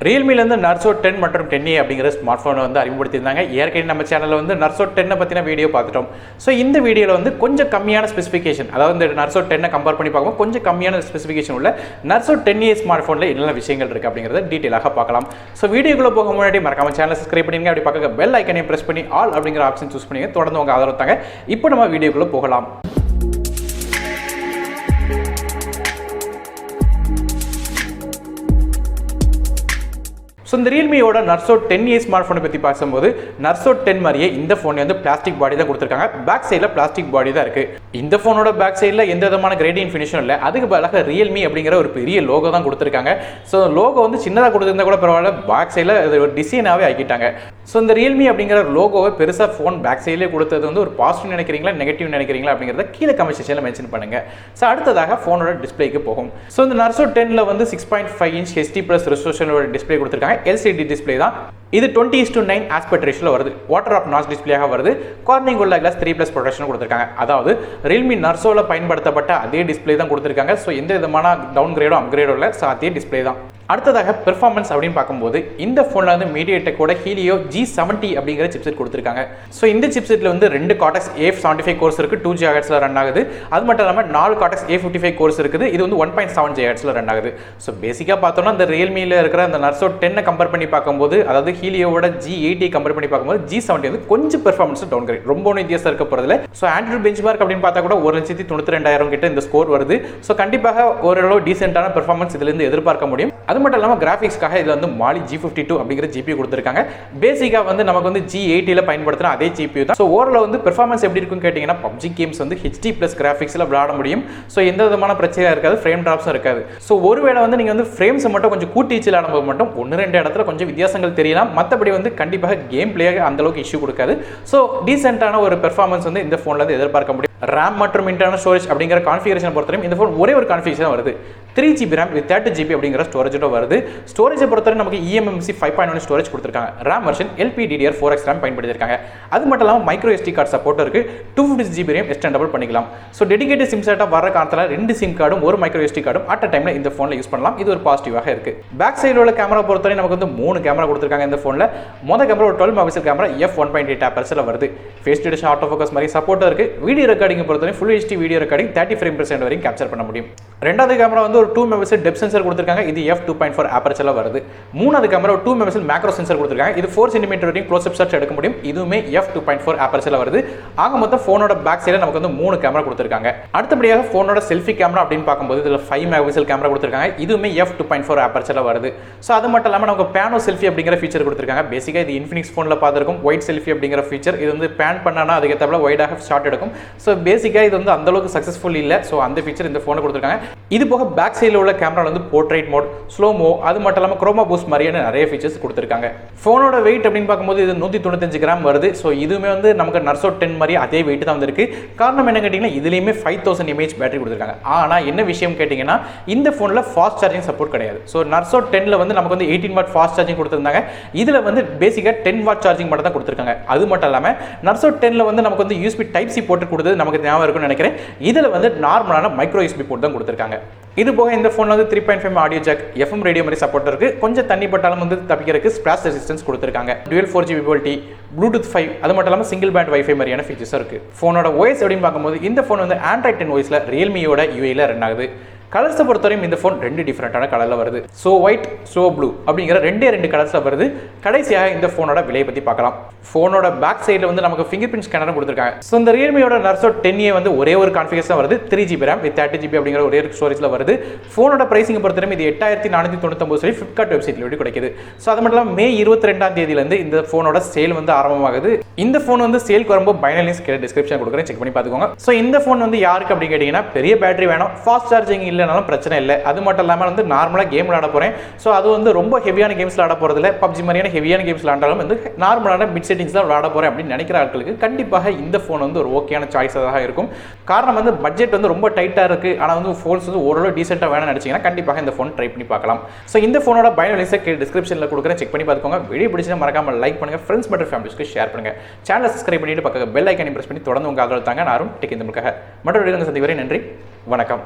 Realme Narzo 10 மற்றும் 10A அப்படிங்கிற smart ஃபோனை அறிமுகப்படுத்தியிருந்தாங்க. ஏற்கனவே நம்ம சேனலில் Narzo 10 பற்றின வீடியோ பார்த்துட்டோம். ஸோ இந்த வீடியோவில் கொஞ்சம் கம்மியான ஸ்பெசிஃபிகேஷன், அதாவது இந்த Narzo 10 கம்பேர் பண்ணி பார்க்கும்போது கொஞ்சம் கம்மியான ஸ்பெசிஃபிகேஷன் உள்ள Narzo 10A ஸ்மார்ட் ஃபோனில் என்னென்ன விஷயங்கள் இருக்குது அப்படிங்கிறத டீட்டெயிலாக பார்க்கலாம். ஸோ வீடியோக்குள்ளே போக முன்னாடி மறக்காம சேனலை சப்ஸ்கிரைப் பண்ணிங்க, அப்படி பார்க்க பெல் ஐக்கனையும் ப்ரெஸ் பண்ணி ஆல் அப்படிங்கிற ஆப்ஷன் சூஸ் பண்ணிங்க. தொடர்ந்து உங்கள் ஆதரவு தாங்க. இப்போ நம்ம வீடியோக்குள்ளே போகலாம். ஸோ இந்த ரியல்மியோட Narzo 10A ஸ்மார்ட் ஃபோனை பற்றி பார்க்கும்போது Narzo 10 மாதிரியே இந்த ஃபோன் பிளாஸ்டிக் பாடி தான் கொடுத்துருக்காங்க. பேக் சைடில் பிளாஸ்டிக் பாடி தான் இருக்குது. இந்த ஃபோனோட பேக் சைடில் எந்த விதமான கிரேடியன் ஃபினிஷும் இல்லை. அதுக்கு பதிலாக Realme அப்படிங்கிற ஒரு பெரிய லோகோ தான் கொடுத்துருக்காங்க. ஸோ லோகோ சின்னதாக கொடுத்துருந்தா கூட பரவாயில்ல, பேக் சைடில் ஒரு டிசைனாகவே ஆக்கிட்டாங்க. ஸோ இந்த Realme அப்படிங்கிற லோகோவை பெருசாக ஃபோன் பேக் சைட்லேயே கொடுத்தது ஒரு பாசிட்டிவ் நினைக்கிறீங்களா நெகட்டிவ் நினைக்கிறீங்களா அப்படிங்கிறத கீழே கமெண்ட் செக்ஷனில் மென்ஷன் பண்ணுங்கள். ஸோ அடுத்ததாக ஃபோனோட டிஸ்பிளேக்கு போகும். ஸோ இந்த Narzo 10ல் 6.5 இன்ச் HD+ ரெசல்யூஷனோட டிஸ்பிளே கொடுத்துருக்காங்க. LCD டிஸ்பிளே தான். இது 20:9 ஆஸ்பெக்ட் ரேஷியோல வருது. வாட்டர் ஆஃப் நாச் டிஸ்பிளேயாக வருது. கார்னிங் உள்ள கிளாஸ் 3+ ப்ரொடெக்ஷன் கொடுத்துருக்காங்க. அதாவது Realme Narzoல பயன்படுத்தப்பட்ட அதே டிஸ்பிளே தான் கொடுத்துருக்காங்க. ஸோ எந்த விதமான டவுன் கிரேடோ அப்கிரேடோ இல்லை. ஸோ அதே டிஸ்பிளே தான். அடுத்ததாக பெர்ஃபார்மன்ஸ் அப்படின்னு பார்க்கும்போது இந்த ஃபோனில் மீடியாடெக்கோட ஹீலியோ G70 அப்படிங்கிற சிப்செட் கொடுத்துருக்காங்க. ஸோ இந்த சிப்செட்டில் 2 Cortex A75 கோர்ஸ் இருக்குது, 2 GHz ரன் ஆகுது. அது மட்டும் இல்லாமல் 4 Cortex A55 கோர்ஸ் இருக்குது. இது 1.7 GHz ரன் ஆகுது. ஸோ பேசிக்காக பார்த்தோம்னா இந்த Realmeல இருக்கிற அந்த Narzo 10 கம்பேர் பண்ணி பார்க்கும்போது, அதாவது ஹீலியோட G80 கம்பேர் பண்ணி பார்க்கும்போது G70 கொஞ்சம் பெர்ஃபார்மன்ஸ் டவுன் கிரேட், ரொம்ப ஒன்றும் வித்தியாசம் இருக்க போகிறதுல. ஸோ ஆண்ட்ராய்டு பெஞ்ச்மார்க் அப்படின்னு பார்த்தா கூட 1,92,000 கிட்ட இந்த ஸ்கோர் வருது. ஸோ கண்டிப்பாக ஓரளவு டீசென்டான பெர்ஃபார்மன்ஸ் இதுலேருந்து எதிர்பார்க்க முடியும். அது மட்டும் இல்லாமல் கிராஃபிக்ஸ்க்காக இதில் Mali G52 அப்படிங்கிற GPU கொடுத்துருக்காங்க. பேசிக்காக நமக்கு G80ல பயன்படுத்துகிற அதே GPU தான். ஸோ ஓரளவு பெர்ஃபார்மன்ஸ் எப்படி இருக்குன்னு கேட்டிங்கன்னா, PUBG கேம்ஸ் HD+ கிராஃபிக்ஸில் விளையாட முடியும். ஸோ எந்த விதமான பிரச்சனையும் இருக்காது, ஃப்ரேம் ட்ராப்ஸும் இருக்காது. ஸோ ஒருவேளை நீங்கள் ஃப்ரேம்ஸை மட்டும் கொஞ்சம் கூட்டி வச்சு விளையாடும்போது மட்டும் 1-2 இடத்துல கொஞ்சம் வித்தியாசங்கள் தெரியலாம். மற்றபடி கண்டிப்பாக கேம் பிளே அந்தளவுக்கு இஷ்யூ கொடுக்காது. ஸோ டீசென்டான ஒரு பெர்ஃபார்மன்ஸ் இந்த ஃபோனில் எதிர்பார்க்க முடியும். RAM மற்றும் இன்டர்னல் ஸ்டோரேஜ் அப்படிங்கிற கான்ஃபிகரேஷன் பொறுத்தவரைக்கும் இந்த ஃபோன் ஒரே ஒரு கான்ஃபிகரேஷன் வருது. 3GB RAM with 30GB அப்படிங்கிற ஸ்டோரேஜோட வருது. ஸ்டோரேஜை பொறுத்தவரை நமக்கு eMMC 5.1 ஸ்டோரேஜ் கொடுத்துருக்காங்க. RAM வெர்ஷன் LPDDR4X RAM பயன்படுத்தியிருக்காங்க. அது மட்டும் இல்லாமல் மைக்ரோ SD கார்டு சப்போர்ட் இருக்குது. 256GB RAM எக்ஸ்டெண்டபிள் பண்ணிக்கலாம். ஸோ டெடிகேட்டட் சிம் செட்டாக வர காலத்தில் 2 சிம் கார்டும் ஒரு மைக்ரோ SD கார்டும் அட் அ டைமில் இந்த ஃபோனில் யூஸ் பண்ணலாம். இது ஒரு பாசிட்டிவாக இருக்குது. பேக் சைடில் உள்ள கேமரா பொறுத்தவரை நமக்கு 3 கேமரா கொடுத்துருக்காங்க இந்த ஃபோனில். மொதல் கேமரா ஒரு 12 மெகாபிக்சல் கேமரா f1.8 ஆப்பர்ச்சரில் வருது. ஃபேஸ் டிடெக்ஷன் ஆட்டோ ஃபோக்கஸ் மாதிரி சப்போர்ட்டாக இருக்குது. வீடியோ ரெக்கார்டிங் பொறுத்தவரை full HD video recording 30 frame/second வரைக்கும் கேப்சர் பண்ண முடியும். ரெண்டாவது கேமரா ஒரு 2 மெகாபிக்சல் டெப்த் சென்சார் கொடுத்துருக்காங்க. இது f2.4 ஆப்பர்ச்சரில் வருது. மூணாவது கேமரா 2 மெகாபிக்சல் மேக்ரோ சென்சார் கொடுத்துருக்காங்க. இது 4 cm வரைக்கும் க்ளோஸ்-அப் ஷாட்ஸ் எடுக்க முடியும். இதுவுமே f2.4 ஆப்பர்ச்சரில் வருது. ஆக மொத்தம் ஃபோனோட பேக் சைடில் நமக்கு 3 கேமரா கொடுத்துருக்காங்க. அடுத்தபடியாக ஃபோனோட செல்ஃபி கேமரா அப்படின்னு பார்க்கும்போது இதில் 5 மெகாபிக்சல் கேமரா கொடுத்துருக்காங்க. இதுவுமே f2.4 ஆப்பர்ச்சரில் வருது. ஸோ அது மட்டும் இல்லாமல் நமக்கு பேனோ செல்ஃபி அப்படிங்கிற ஃபீச்சர் கொடுத்துருக்காங்க. பேசிக்காக இது இன்ஃபினிக்ஸ் ஃபோனில் பார்த்துருக்கும் ஒயிட் செல்ஃபி அப்படிங்கிற ஃபீச்சர். இது பேன் பண்ணானா அதுக்கேற்ற ஒயிடாக ஷாட் எடுக்கும். ஸோ பேசிக்காக இது அந்தளவுக்கு சக்ஸஸ்ஃபுல் இல்லை. ஸோ அந்த ஃபீச்சர் இந்த ஃபோனில் கொடுத்துருக்காங்க. இது போக பேக் சைடில் உள்ள கேமரா போர்ட்ரைட் மோட், ஸ்லோமோ, அது மட்டும் இல்லாமல் குரோமா பூஸ்ட் மாதிரியான நிறைய ஃபீச்சர்ஸ் கொடுத்துருக்காங்க. ஃபோனோட வெயிட் அப்படின்னு பார்க்கும்போது இது 195 கிராம் வருது. ஸோ இதுவுமே நமக்கு Narzo 10 மாதிரி அதே வெயிட் தான் வந்திருக்கு. காரணம் என்ன கேட்டிங்கன்னா, இதுலேயுமே 5000 mAh பேட்டரி கொடுத்துருக்காங்க. ஆனால் என்ன விஷயம் கேட்டிங்கன்னா, இந்த ஃபோனில் ஃபாஸ்ட் சார்ஜிங் சப்போர்ட் கிடையாது. ஸோ Narzo 10ல் நமக்கு 18 வாட் ஃபாஸ்ட் சார்ஜிங் கொடுத்துருந்தாங்க. இதில் பேசிக்காக 10 வாட் சார்ஜிங் மட்டும் தான் கொடுத்துருக்காங்க. அது மட்டும் இல்லாமல் Narzo 10ல் நமக்கு USB Type-C போர்ட் கொடுத்தது நமக்கு ஞாபகம் இருக்குன்னு நினைக்கிறேன். இதில் நார்மலான மைக்ரோ USB போர்ட் தான் கொடுத்துருக்காங்க. இது போக இந்த ஃபோனில் 3.5 ஆடியோ ஜாக், FM ரேடியோ மாதிரி சப்போர்ட் இருக்குது. கொஞ்சம் தண்ணி பட்டாலும் தப்பிக்கிறதுக்கு ஸ்பிளாஷ் ரெசிஸ்டன்ஸ் கொடுத்துருக்காங்க. டுவல் 4G விவோல்டி, Bluetooth 5, அது மட்டும் இல்லாமல் சிங்கிள் பேண்ட் வைஃபை மாதிரியான ஃபீச்சர்ஸ் இருக்குது. ஃபோனோட OS அப்படின்னு பார்க்கும்போது இந்த ஃபோன் Android 10 OSல Realmeயோட UIல ரன் ஆகுது. கலர்ஸை பொறுத்தவரையும் இந்த ஃபோன் 2 டிஃப்ரெண்டான கலரில் வருது. ஸோ ஒயிட், ஸோ ப்ளூ அப்படிங்கிற 2 கலர்ஸில் வருது. கடைசியாக இந்த ஃபோனோட விலையை பற்றி பார்க்கலாம். ஃபோனோட பேக் சைடில் நமக்கு ஃபிங்கர் பிரிண்ட் ஸ்கேனரும் கொடுத்துருக்காங்க. ஸோ இந்த Realmeயோட Narzo 10A ஒரே ஒரு கான்ஃபிகரேஷன் வருது. 3GB RAM with 30GB அப்படிங்கிற ஒரே ஒரு ஸ்டோரேஜில் வருது. ஃபோனோட பிரைசிங் பொறுத்தவரையும் இது 8499 சொல்லி ஃப்ளிப்கார்ட் வெப்சைட்டில் கிடைக்குது. ஸோ அது மட்டும் இல்லாமல் May 22ஆம் தேதியிலேருந்து இந்த ஃபோனோட சேல் ஆரம்பமாகுது. இந்த ஃபோன் சேலுக்கு வரும்போது பைனல் லிங்க் கீழே டிஸ்கிரிப்ஷன் கொடுக்குறேன், செக் பண்ணி பார்த்துக்கோங்க. ஸோ இந்த ஃபோன் யாருக்கு அப்படின்னு கேட்டிங்கன்னா, பெரிய பேட்டரி வேணும், ஃபாஸ்ட் சார்ஜிங் இல்லைனாலும் பிரச்சனை இல்லை. அது மட்டும் இல்லாமல் நார்மலாக கேம் விளையாட போகிறேன். ஸோ அது ரொம்ப ஹெவியான கேம்ஸ் விளையாட போகிறதில்ல. PUBG மாதிரியான ஹெவியான கேம்ஸ் விளையாண்டாலும் நார்மலான பிட் செட்டிங்ஸ் தான் விளையாட போகிறேன் அப்படின்னு நினைக்கிற ஆட்களுக்கு கண்டிப்பாக இந்த ஃபோன் ஒரு ஓகேயான சாய்ஸாக இருக்கும். காரணம் பட்ஜெட் ரொம்ப டைட்டாக இருக்குது. ஆனால் ஃபோன்ஸ் ஓரளவு டீசெண்டாக வேணும்னு நினச்சிங்கன்னா கண்டிப்பாக இந்த ஃபோன் ட்ரை பண்ணி பார்க்கலாம். ஸோ இந்த ஃபோனோட பைனல் லிங்க் டிஸ்கிரிப்ஷனில் கொடுக்குறேன், செக் பண்ணி பார்த்துக்கோங்க. வீடியோ பிடிச்சா மறக்காமல் லைக் பண்ணுங்கள், ஃப்ரெண்ட்ஸ் மற்றும் ஃபேமிலிஸ்க்கு ஷேர் பண்ணுங்கள். சேனலை சப்ஸ்கிரைப் பண்ணிட்டு பக்கத்தில் பெல் ஐக்கனை பிரஸ் பண்ணி தொடர்ந்து உங்கள் ஆதரவு தாங்க. நானும் டெக் இந்த முழுக்காக மற்றொரு வீடியோ சந்திக்கும் வரை நன்றி, வணக்கம்.